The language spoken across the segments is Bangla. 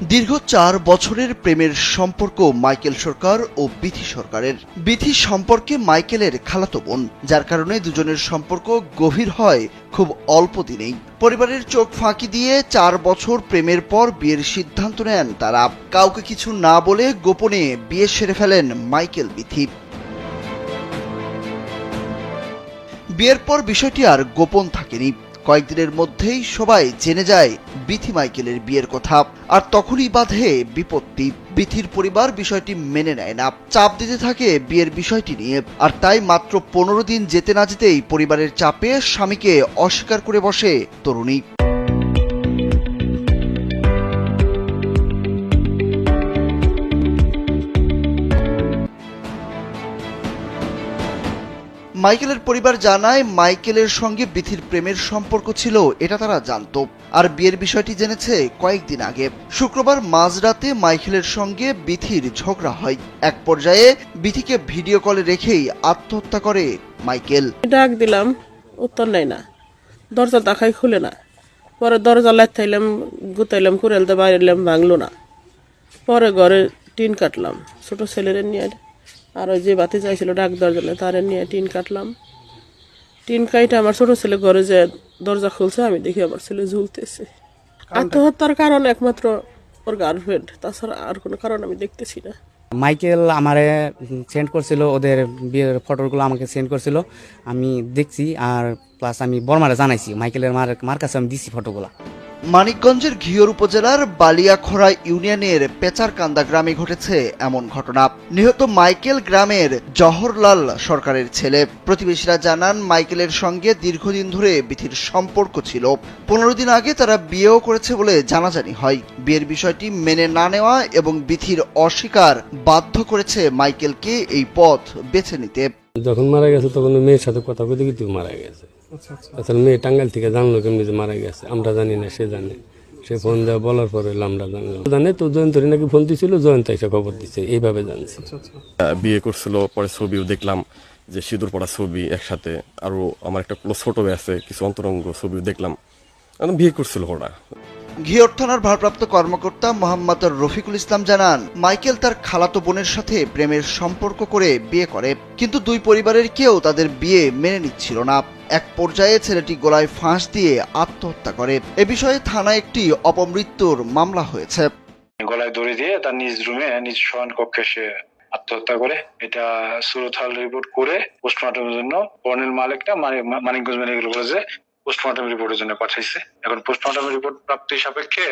দীর্ঘ ৪ বছরের প্রেমের সম্পর্ক মাইকেল সরকার ও বিথি সরকারের। বিথি সম্পর্কে মাইকেলের খালাতো বোন, যার কারণে দুজনের সম্পর্ক গভীর হয় খুব অল্প দিনেই। পরিবারের চোখ ফাঁকি দিয়ে ৪ বছর প্রেমের পর বিয়ের সিদ্ধান্ত নেন তারা। কাউকে কিছু না বলে গোপনে বিয়ে সেরে ফেলেন মাইকেল বিথি। বিয়ের পর বিষয়টি আর গোপন থাকেনি। কয়েকদিনের মধ্যেই সবাই জেনে যায় বিথি মাইকেলের বিয়ের কথা, আর তখনই বাধে বিপত্তি। বিথির পরিবার বিষয়টি মেনে নেয় না, চাপ দিতে থাকে বিয়ের বিষয়টি নিয়ে। আর তাই মাত্র 15 দিন যেতে না যেতেই পরিবারের চাপে স্বামীকে অস্বীকার করে বসে তরুণী। মাইকেলের পরিবার জানায়, মাইকেলের সঙ্গে বিথির প্রেমের সম্পর্ক ছিল এটা তারা জানতো, আর বিয়ের বিষয়টি জেনেছে কয়েকদিন আগে। শুক্রবার মাঝরাতে মাইকেলের সঙ্গে বিথির ঝগড়া হয়। এক পর্যায়ে বিথিকে ভিডিও কলে রেখেই আত্মহত্যা করে মাইকেল। ডাক দিলাম, উত্তর নেই না, দরজা দেখাই খুলে না। পরে দরজা লাইতাইলাম, গুতাইলাম, কুড়াইতে বাইরেলাম, ভাঙলো না। পরে ঘরে টিন কাটলাম, ছোট ছেলেরে নিয়ে, আর ওই যে বাতি চাইছিল ডাক দেওয়ার জন্য তারে নিয়ে টিন কাটলাম। টিন কাইটা আমার ছোট ছেলে ঘরে যে দরজা খুলছে, আমি দেখি আমার ছেলে ঝুলতেছে। আত্মহত্যার কারণ একমাত্র ওর গার্লফ্রেন্ড, তাছাড়া আর কোনো কারণ আমি দেখতেছি না। মাইকেল আমারে সেন্ড করছিল, ওদের বিয়ের ফটোগুলো আমাকে সেন্ড করছিল, আমি দেখছি। আর প্লাস আমি বর্মারে জানাইছি, মাইকেলের মার কাছে আমি দিছি ফটোগুলো। মানিকগঞ্জের ঘিওর উপজেলার বালিয়াখড়া ইউনিয়নের পেচারকান্দা গ্রামে ঘটেছে এমন ঘটনা। নিহত মাইকেল গ্রামের জহরলাল সরকারের ছেলে। প্রতিবেশীরা জানান, মাইকেলের সঙ্গে দীর্ঘদিন ধরে বিথির সম্পর্ক ছিল। 15 দিন আগে তারা বিয়েও করেছে বলে জানাজানি হয়। বিয়ের বিষয়টি মেনে না নেওয়া এবং বিথির অস্বীকার বাধ্য করেছে মাইকেলকে এই পথ বেছে নিতে। যখন মারা গেছে তখন মেয়ের সাথে কথা বলতে কিন্তু মারা গেছে। আসলে মেয়ে টাঙ্গাইল থেকে জানলো কেমনি যে মারা গেছে, আমরা জানি না, সে জানে। সে ফোন দেওয়া বলার পরে আমরা জানলাম। জানে তো জয়ন্তরী নাকি ফোন দিছিল, জয়ন্ত এসে খবর দিচ্ছে, এইভাবে জানছি। বিয়ে করছিল, পরে ছবিও দেখলাম যে সিঁদুর পড়া ছবি একসাথে, আরো আমার একটা ক্লোজ ফটো আছে, কিছু অন্তরঙ্গ ছবিও দেখলাম। বিয়ে করছিল ওরা। ঘিওর থানার ভারপ্রাপ্ত কর্মকর্তা মোহাম্মদ রফিকুল ইসলাম জানান, মাইকেল তার খালাতো বোনের সাথে প্রেমের সম্পর্ক করে বিয়ে করে, কিন্তু দুই পরিবারের কেউ তাদের বিয়ে মেনে নিচ্ছিল না। এক পর্যায়ে ছেলেটি গলায় ফাঁস দিয়ে আত্মহত্যা করে। এ বিষয়ে থানায় একটি অপমৃত্যুর মামলা হয়েছে। গলায় দড়ি দিয়ে তার নিজ রুমে, নিজ শয়ন কক্ষে সে আত্মহত্যা করে। এটা সুরতহাল রিপোর্ট করে পোস্টমর্টমের জন্য কর্নেল মালিকটা মানিকগঞ্জ মেডিকেল কলেজে পোস্টমর্টম রিপোর্টের জন্য পাঠাইছে। এখন পোস্টমর্টম রিপোর্ট প্রাপ্তি সাপেক্ষে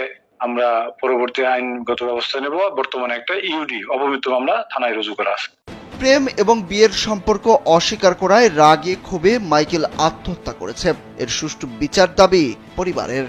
আমরা পরবর্তী আইনগত ব্যবস্থা নেব। বর্তমানে একটা ইউডি অপমৃত্যু মামলা থানায় রুজু করা আছে। প্রেম এবং বিয়ের সম্পর্ক অস্বীকার করায় রাগে ক্ষোভে মাইকেল আত্মহত্যা করেছে। এর সুষ্ঠু বিচার দাবি পরিবারের।